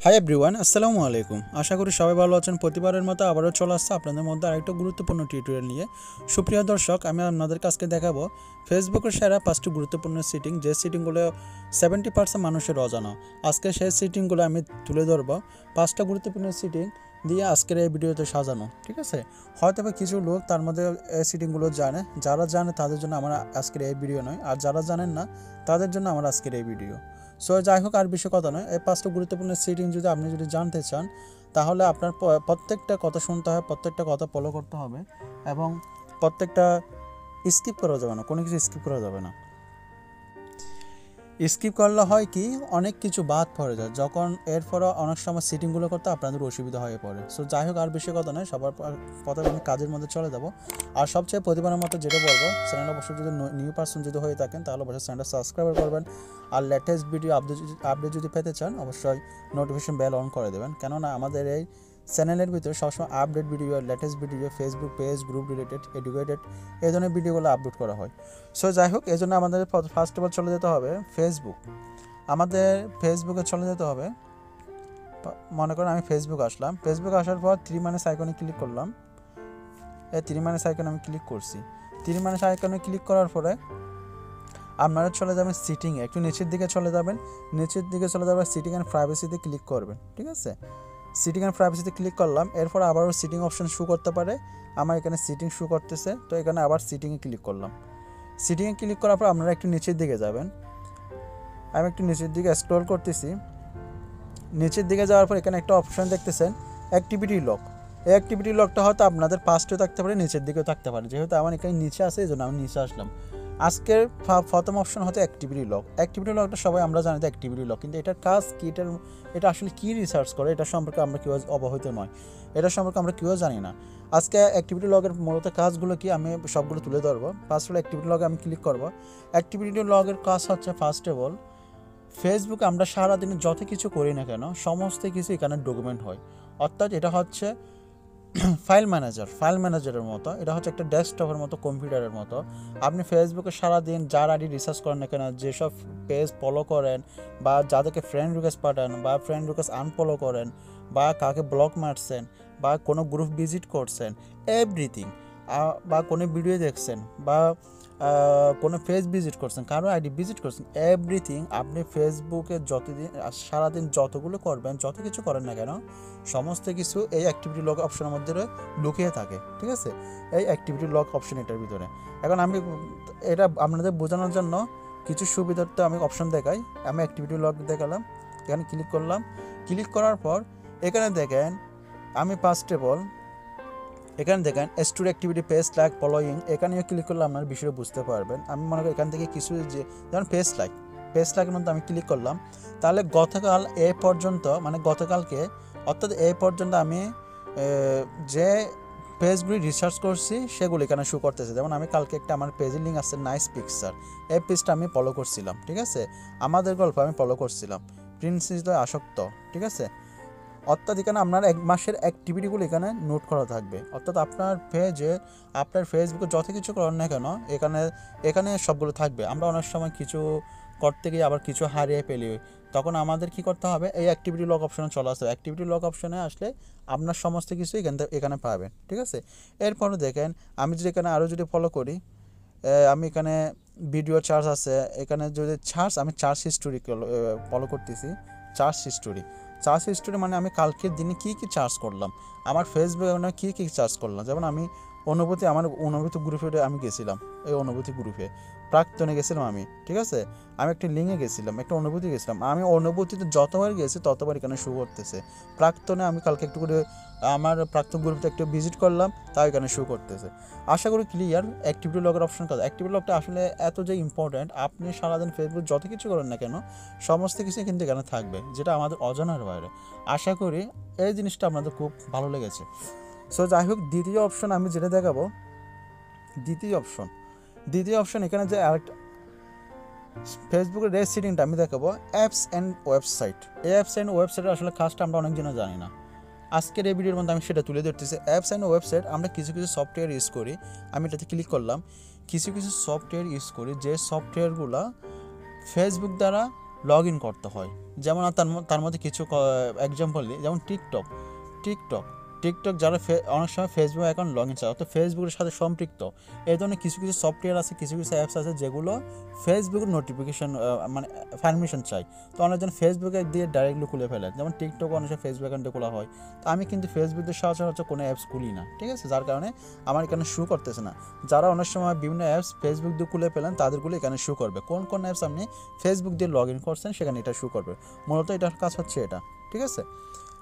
Hi everyone, আসসালামু আলাইকুম। আশা করি সবাই ভালো আছেন। প্রতিবারের মতো আবারও চলে আসছে আপনাদের মধ্যে আরেকটা গুরুত্বপূর্ণ টিউটোরিয়াল নিয়ে। সুপ্রিয় দর্শক, আমি আপনাদের কাছে দেখাবো ফেসবুকের সেরা 5টি গুরুত্বপূর্ণ সেটিং, যে সেটিংগুলো 70% মানুষের অজানা। আজকে সেই সেটিংগুলো আমি তুলে ধরবো। 5টা গুরুত্বপূর্ণ সেটিং দিয়ে আজকের এই ভিডিওতে সাজানো, ঠিক আছে? হয়তো বা কিছু লোক তার মধ্যে এই সেটিংগুলো জানে, যারা জানে তাদের জন্য আমার আজকের এই ভিডিও নয়, আর যারা জানেন না তাদের জন্য আমার আজকের এই ভিডিও। সো যাই হোক, আর বেশি কথা নয়, এই 5টা গুরুত্বপূর্ণ সেটিং যদি আপনি জানতে চান, তাহলে আপনার প্রত্যেকটা কথা শুনতে হবে, প্রত্যেকটা কথা ফলো করতে হবে, এবং প্রত্যেকটা স্কিপ করা যাবে না, কোনো কিছু স্কিপ করা যাবে না। স্কিপ করলে হয় কি, অনেক কিছু বাদ পড়ে যায়, যখন এরপরে অনেক সময় সেটিংগুলো করতে আপনাদের অসুবিধা হয়ে পড়ে। সো যাই হোক, আর বেশি কথা নয়, সবার প্রথমে আমি কাজের মধ্যে চলে যাব। আর সবচেয়ে প্রতিবারের মতো যেটা বলবো, চ্যানেল অবশ্যই যদি নিউ পার্সন যদি হয়ে থাকেন তাহলে অবশ্যই চ্যানেলটা সাবস্ক্রাইব করবেন। আর লেটেস্ট ভিডিও আপডেট যদি পেতে চান অবশ্যই নোটিফিকেশন বেল অন করে দেবেন, কেননা আমাদের এই চ্যানেলের ভিতরে সবসময় update video, latest video, Facebook page, group related, educated, এই ধরনের ভিডিওগুলো আপলোড করা হয়। সো যাই হোক, এই জন্য আমাদের ফার্স্ট অফ অল চলে যেতে হবে ফেসবুক। আমাদের ফেসবুকে চলে যেতে হবে। মনে করেন আমি ফেসবুক আসলাম, ফেসবুক আসার পর 3 আইকনে ক্লিক করলাম। এই 3 আইকনে আমি ক্লিক করছি। 3 আইকনে ক্লিক করার পরে আপনারা চলে যাবেন সিটিংয়ে, একটু নিচের দিকে চলে যাবেন। নিচের দিকে চলে যাবেন, সিটিং অ্যান্ড প্রাইভেসিতে ক্লিক করবেন, ঠিক আছে? সিটিং অ্যান্ড প্রাইভেসিতে ক্লিক করলাম। এরপর আবারও সিটিং অপশন শো করতে পারে, আমার এখানে সিটিং শো করতেছে, তো এখানে আবার সিটিংয়ে ক্লিক করলাম। সিটিংয়ে ক্লিক করার পর আপনারা একটু নিচের দিকে যাবেন। আমি একটু নিচের দিকে স্ক্রল করতেছি। নিচের দিকে যাওয়ার পর এখানে একটা অপশন দেখতেছেন, অ্যাক্টিভিটি লক। এই অ্যাক্টিভিটি লকটা হয়তো আপনাদের পাশেও থাকতে পারে, নিচের দিকেও থাকতে পারে। যেহেতু আমার এখানে নিচে আছে, এই জন্য আমি নিচে আসলাম। আজকের প্রথম অপশন হচ্ছে অ্যাক্টিভিটি লক। অ্যাক্টিভিটি লকটা সবাই আমরা জানি তো অ্যাক্টিভিটি লক, কিন্তু এটার কাজ কি, এটা আসলে কী রিসার্চ করে, এটা সম্পর্কে আমরা কেউ অবহিত নয়, এটা সম্পর্কে আমরা কেউ জানি না। আজকে অ্যাক্টিভিটি লগের মূলত কাজগুলো কি আমি সবগুলো তুলে ধরবো। ফার্স্ট অফ অল অ্যাক্টিভিটি লগে আমি ক্লিক করবো। অ্যাক্টিভিটি লগের কাজ হচ্ছে ফার্স্ট অফ অল, ফেসবুকে আমরা সারাদিনে যত কিছু করি না কেন সমস্ত কিছু এখানে ডকুমেন্ট হয়। অর্থাৎ এটা হচ্ছে ফাইল ম্যানেজারের মতো, এটা হচ্ছে একটা ডেস্কটপের মতো, কম্পিউটারের মতো। আপনি ফেসবুকে সারাদিন যার আইডি রিসার্চ করেন না কেন, যেসব পেজ ফলো করেন, বা যাদেরকে ফ্রেন্ড রিকোয়েস্ট পাঠান, বা ফ্রেন্ড রিকোয়েস্ট আনফলো করেন, বা কাকে ব্লক মারছেন, বা কোনো গ্রুপ ভিজিট করছেন, এভরিথিং, বা কোনো ভিডিও দেখছেন, বা কোনো পেজ ভিজিট করছেন, কারো আইডি ভিজিট করছেন, এভরিথিং আপনি ফেসবুকে যতদিন সারাদিন যতগুলো করবেন, যত কিছু করেন না কেন সমস্ত কিছু এই অ্যাক্টিভিটি লক অপশনের মধ্যে লুকিয়ে থাকে, ঠিক আছে? এই অ্যাক্টিভিটি লক অপশন এটার ভিতরে। এখন আমি এটা আপনাদের বোঝানোর জন্য কিছু সুবিধার্থে আমি অপশন দেখাই। আমি অ্যাক্টিভিটি লক দেখালাম, এখানে ক্লিক করলাম। ক্লিক করার পর এখানে দেখেন, আমি ফার্স্ট অফ অল এখানে দেখেন store activity page like following, এখানেও ক্লিক করলে আপনার বিষয়টা বুঝতে পারবেন। আমি মনে করি এখান থেকে কিছু, যে যেমন পেজ লাইকের মধ্যে আমি ক্লিক করলাম, তাহলে গতকাল এ পর্যন্ত, মানে গতকালকে অর্থাৎ এই পর্যন্ত আমি যে পেজগুলি রিসার্চ করছি সেগুলো এখানে শো করতেছে। যেমন আমি কালকে একটা আমার পেজের লিঙ্ক আছে, নাইস পিকচার, এই পেজটা আমি ফলো করছিলাম, ঠিক আছে? আমাদের গল্প আমি ফলো করছিলাম, প্রিন্সেস আসক্ত, ঠিক আছে? অর্থাৎ এখানে আপনার 1 মাসের অ্যাক্টিভিটিগুলো এখানে নোট করা থাকবে। অর্থাৎ আপনার পেজে, আপনার ফেসবুকে যত কিছু করেন না কেন এখানে সবগুলো থাকবে। আমরা অনেক সময় কিছু করতে গিয়ে আবার কিছু হারিয়ে ফেলি, তখন আমাদের কি করতে হবে, এই অ্যাক্টিভিটি লক অপশনে চলে আসতে হবে। অ্যাক্টিভিটি লক অপশনে আসলে আপনার সমস্ত কিছু এখানে পাবেন, ঠিক আছে? এরপরে দেখেন, আমি যদি এখানে আরও যদি ফলো করি, আমি এখানে ভিডিও চার্জ আছে, এখানে যদি আমি চার্জ হিস্টোরি ফলো করতেছি। চার্জ হিস্টোরি মানে আমি কালকের দিনে কী চার্জ করলাম, আমার ফেসবুকে কী চার্জ করলাম। যেমন আমি আমার অনুভূতি গ্রুপে আমি গেছিলাম, এই অনুভূতি গ্রুপে প্রাক্তনে গেছিলাম আমি, ঠিক আছে? আমি একটা লিঙ্কে গেছিলাম, একটা অনুভূতি গেছিলাম। আমি অনুভূতিতে যতবার গেছি ততবার এখানে শো করতেছে। প্রাক্তনে আমি কালকে একটু করে আমার প্রাক্তন গ্রুপটা একটু ভিজিট করলাম, তাও এখানে শো করতেছে। আশা করি ক্লিয়ার অ্যাক্টিভিটি লগের অপশন কাজ। অ্যাক্টিভিটি লগটা আসলে এত যে ইম্পর্ট্যান্ট, আপনি সারাদিন ফেসবুক যত কিছু করেন না কেন সমস্ত কিছু কিন্তু এখানে থাকবে, যেটা আমাদের অজানার বাইরে। আশা করি এই জিনিসটা আপনাদের খুব ভালো লেগেছে। সো যাই হোক, দ্বিতীয় অপশন আমি যেটা দেখাবো, দ্বিতীয় অপশন এখানে যে আরেকটা ফেসবুকের রেস সেটিংটা আমি দেখাবো, অ্যাপস অ্যান্ড ওয়েবসাইট। এই অ্যাপস অ্যান্ড ওয়েবসাইটের আসলে কাজটা আমরা অনেকজনও জানি না। আজকের এই ভিডিওর মধ্যে আমি সেটা তুলে ধরতেছি। অ্যাপস অ্যান্ড ওয়েবসাইট, আমরা কিছু সফটওয়্যার ইউজ করি, আমি এটাতে ক্লিক করলাম। কিছু সফটওয়্যার ইউজ করি, যে সফটওয়্যারগুলো ফেসবুক দ্বারা লগ ইন করতে হয়। যেমন তার মধ্যে কিছু এক্সাম্পল দিই, যেমন টিকটক যারা অনেক সময় ফেসবুক অ্যাকাউন্ট লগ ইন চায়, তো ফেসবুকের সাথে সম্পৃক্ত এই ধরনের কিছু সফটওয়্যার আছে, কিছু অ্যাপস আছে যেগুলো ফেসবুকের নোটিফিকেশন মানে পারমিশন চাই। তো অনেকজন ফেসবুকে দিয়ে ডাইরেক্টলি খুলে ফেলে, যেমন টিকটক অনেক সময় ফেসবুক অ্যাকাউন্টে খোলা হয়। তো আমি কিন্তু ফেসবুকের সচরাচর কোনো অ্যাপস খুলি না, ঠিক আছে, যার কারণে আমার এখানে শো করতেছে না। যারা অনেক সময় বিভিন্ন অ্যাপস ফেসবুক দিয়ে খুলে পেলেন তাদেরগুলো এখানে শো করবে, কোন অ্যাপস আপনি ফেসবুক দিয়ে লগ ইন করছেন সেখানে এটা শো করবে। মূলত এটার কাজ হচ্ছে এটা, ঠিক আছে।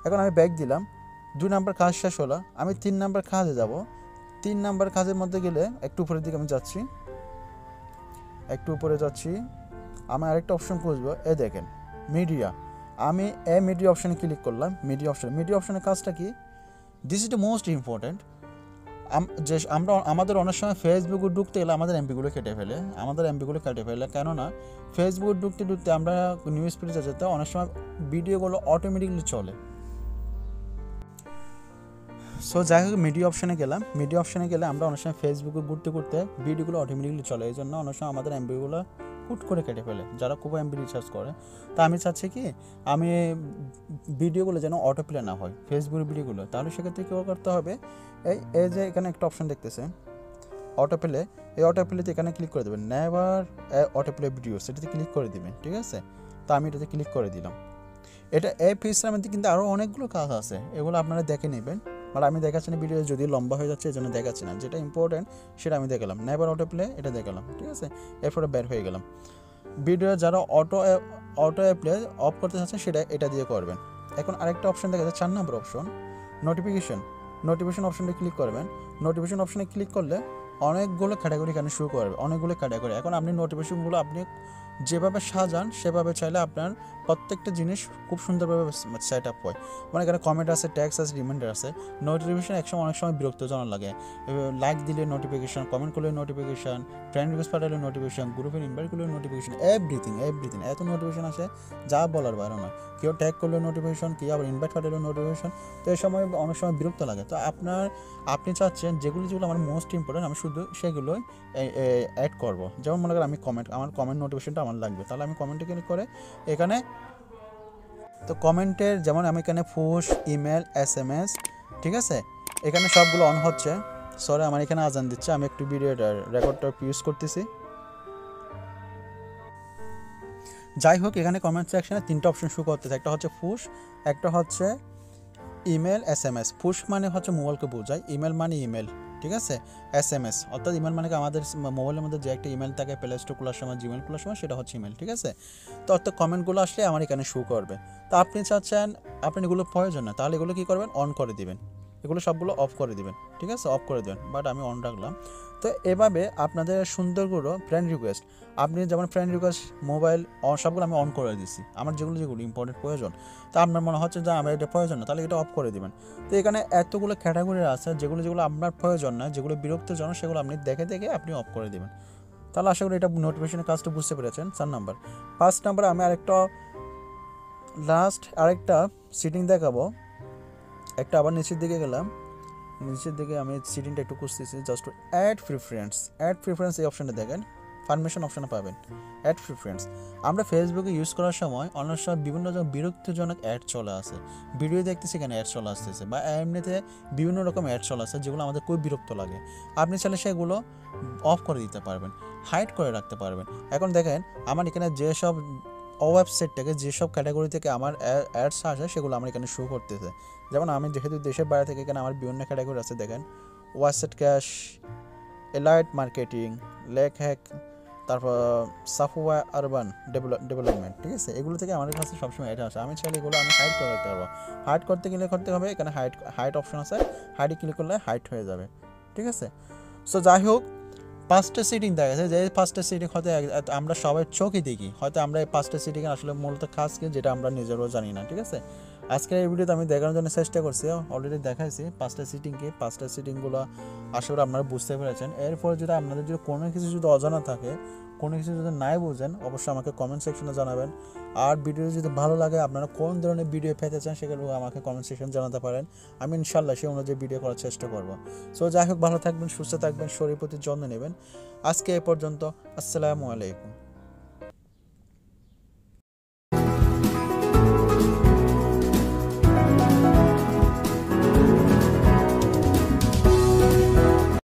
এখন আমি ব্যাক দিলাম, 2 নাম্বার কাজ শেষ হলো, আমি 3 নাম্বার কাজে যাব। 3 নাম্বার কাজের মধ্যে গেলে একটু উপরের দিকে আমি যাচ্ছি, একটু উপরে যাচ্ছি, আমি আরেকটা অপশন খুঁজবো, দেখেন মিডিয়া। আমি মিডিয়া অপশানে ক্লিক করলাম। মিডিয়া অপশানের কাজটা কি, this is the most important. যে আমাদের অনেক সময় ফেসবুকে ঢুকতে গেলে আমাদের এমপিগুলো কেটে ফেলে, কেননা ফেসবুকে ঢুকতে আমরা নিউজ পেজে যেতে অনেক সময় ভিডিওগুলো অটোমেটিকলি চলে। সো যাই হোক, মিডিয়া অপশানে গেলে আমরা অনেক সময় ফেসবুকে ঘুরতে ভিডিওগুলো অটোমেটিকলি চলে, এই জন্য অনেক সময় আমাদের এমবিগুলো হুট করে কেটে ফেলে যারা খুব এমবি রিচার্জ করে। তো আমি চাচ্ছি কি, আমি ভিডিওগুলো যেন অটো প্লে না হয় ফেসবুকের ভিডিওগুলো, তাহলে সেক্ষেত্রে কী করতে হবে, এই যে এখানে একটা অপশান দেখতেছেন অটো প্লে, এই অটো প্লেতে এখানে ক্লিক করে দেবেন, নেভার অটো প্লে ভিডিও, সেটাতে ক্লিক করে দেবেন, ঠিক আছে। তো আমি এটাতে ক্লিক করে দিলাম। এটা এই পেজটার মধ্যে কিন্তু আরও অনেকগুলো কাজ আছে, এগুলো আপনারা দেখে নেবেন। আর আমি দেখাচ্ছি না, ভিডিও যদি লম্বা হয়ে যাচ্ছে এই জন্য দেখাচ্ছি না, যেটা ইম্পর্টেন্ট সেটা আমি দেখালাম। নেভার অটো প্লে এটা দেখালাম, ঠিক আছে। এরপরে বের হয়ে গেলাম। ভিডিও যারা অটো প্লে অফ করতে চাচ্ছেন সেটা এটা দিয়ে করবেন। এখন আরেকটা অপশন দেখা যাচ্ছে 4 নম্বর অপশন, নোটিফিকেশন অপশনটা ক্লিক করবেন। নোটিফিকেশন অপশনে ক্লিক করলে অনেকগুলো ক্যাটাগরি এখানে শো করবে, অনেকগুলো ক্যাটাগরি। এখন আপনি নোটিফিকেশনগুলো আপনি যেভাবে সাজান সেভাবে চাইলে আপনার প্রত্যেকটা জিনিস খুব সুন্দরভাবে সেট আপ হয়। মানে এখানে কমেন্ট আছে, ট্যাক্স আছে, রিমাইন্ডার আছে। নোটিফিকেশন অনেক সময় বিরক্তজনক লাগে, লাইক দিলে নোটিফিকেশন, কমেন্ট করলে নোটিফিকেশন, ফ্রেন্ড রিকোয়েস্ট পাঠালে নোটিফিকেশন, গ্রুপের ইনভাইট করলে নোটিফিকেশন, এভরিথিং এত নোটিফিকেশন আছে যা বলার বাইরে নয়। কেউ ট্যাগ করলে নোটিফিকেশন, কেউ আবার ইনভাইট পাঠালে নোটিফিকেশন। তো এই সময় অনেক সময় বিরক্ত লাগে। তো আপনি চাচ্ছেন যেগুলো আমার মোস্ট ইম্পর্টেন্ট আমি শুধু সেগুলোই অ্যাড করব। যেমন মনে করেন আমি আমার কমেন্ট নোটিফিকেশনটা আমার লাগবে, তাহলে আমি কমেন্টে ক্লিক করে এখানে, তো কমেন্টের যেমন আমি এখানে পুশ, ইমেল, SMS, ঠিক আছে, এখানে সবগুলো অন হচ্ছে। সরি, আমার এখানে আজান দিচ্ছে, আমি একটু ভিডিওটা রেকর্ডটা ইউজ করতেছি। যাই হোক, এখানে কমেন্ট সেকশনে 3টা অপশন শো করতেছে, একটা হচ্ছে পুশ, একটা হচ্ছে ইমেল, SMS। পুশ মানে হচ্ছে মোবাইলকে বোঝায়, ইমেল মানে ইমেল, ঠিক আছে। SMS অর্থাৎ ইমেল মানে আমাদের মোবাইলের মধ্যে যে একটা ইমেল থাকে প্লে স্টোর খোলার সময়, জিমেল খোলার সময়, সেটা হচ্ছে ইমেল, ঠিক আছে। তো অর্থাৎ কমেন্টগুলো আসলে আমার এখানে শো করবে। তো আপনি চাচ্ছেন আপনি এগুলো প্রয়োজন না, তাহলে এগুলো কী করবেন, অন করে দিবেন, এগুলো সবগুলো অফ করে দিবেন, ঠিক আছে, অফ করে দেবেন। বাট আমি অন রাখলাম। তো এভাবে আপনাদের সুন্দরগুলো ফ্রেন্ড রিকোয়েস্ট, আপনি যেমন ফ্রেন্ড রিকোয়েস্ট, মোবাইল সবগুলো আমি অন করে দিচ্ছি, আমার যেগুলো ইম্পর্টেন্ট প্রয়োজন। তা আপনার মনে হচ্ছে যে আমার এটা প্রয়োজন না, তাহলে এটা অফ করে দেবেন। তো এখানে এতগুলো ক্যাটাগরি আছে, যেগুলো আপনার প্রয়োজন না, যেগুলো বিরক্তজনক, সেগুলো আপনি দেখে আপনি অফ করে দেবেন। তাহলে আশা করি এটা নোটিফিকেশনের কাজটা বুঝতে পেরেছেন। 4 নাম্বার। 5 নাম্বার আমি আরেকটা সিটিং দেখাবো। একটা আবার নিচের দিকে গেলাম, নিচের দিকে আমি সিটিংটা একটু খুঁজতেছি, জাস্ট অ্যাড প্রিফারেন্স এই অপশানটা দেখেন, পারমিশন অপশানে পাবেন অ্যাড প্রিফারেন্স। আমরা ফেসবুকে ইউজ করার সময় অনেক সময় বিভিন্ন বিরক্তিজনক অ্যাড চলে আসে, ভিডিও দেখতেছি এখানে অ্যাড চলে আসতেছে, বা এমনিতে বিভিন্ন রকম অ্যাড চলে আসে যেগুলো আমাদের খুব বিরক্ত লাগে। আপনি চাইলে সেগুলো অফ করে দিতে পারবেন, হাইড করে রাখতে পারবেন। এখন দেখেন আমার এখানে যেসব ওয়েবসাইট থেকে যেসব ক্যাটাগরি থেকে আমার অ্যাডস আসে সেগুলো আমার এখানে শো করতেছে। যেমন আমি যেহেতু দেশের বাইরে থেকে, এখানে আমার বিভিন্ন ক্যাটাগরি আছে, দেখেন website cash, elite marketing, lake hack, তারপর সফটওয়্যার আরবান ডেভেলপমেন্ট, ঠিক আছে। এগুলো থেকে আমার কাছে সবসময় এটা আসে। আমি চাইলে এগুলো আমি হাইড করে রাখতে পারবো। হাইড করতে হবে, এখানে হাইড অপশন আছে, হাইডে ক্লিক করলে হাইড হয়ে যাবে, ঠিক আছে। সো যাই হোক, 5টা সিটিং দেখা গেছে, যে 5টা সিটিং হয়তো আমরা সবাই চোখে দেখি, হয়তো আমরা এই 5টা সিটিং আসলে মূলত কাজ কি যেটা আমরা নিজেরও জানি না, ঠিক আছে। আজকের এই ভিডিওতে আমি দেখানোর জন্য চেষ্টা করছি, অলরেডি দেখাইছি 5টা সিটিংগুলো আশা করি আপনারা বুঝতে পেরেছেন। এরপর যদি আপনাদের কোনো কিছু অজানা থাকে, কোনো কিছু যদি নাই বুঝেন, অবশ্যই আমাকে কমেন্ট সেকশনে জানাবেন। আর ভিডিও যদি ভালো লাগে, আপনারা কোন ধরনের ভিডিও পেতে চান সেগুলো আমাকে কমেন্ট সেকশনে জানাতে পারেন। আমি ইনশাল্লাহ সেই অনুযায়ী ভিডিও করার চেষ্টা করব। সো যাই হোক, ভালো থাকবেন, সুস্থ থাকবেন, শরীরের প্রতি যত্ন নেবেন। আজকে এ পর্যন্ত, আসসালামু আলাইকুম।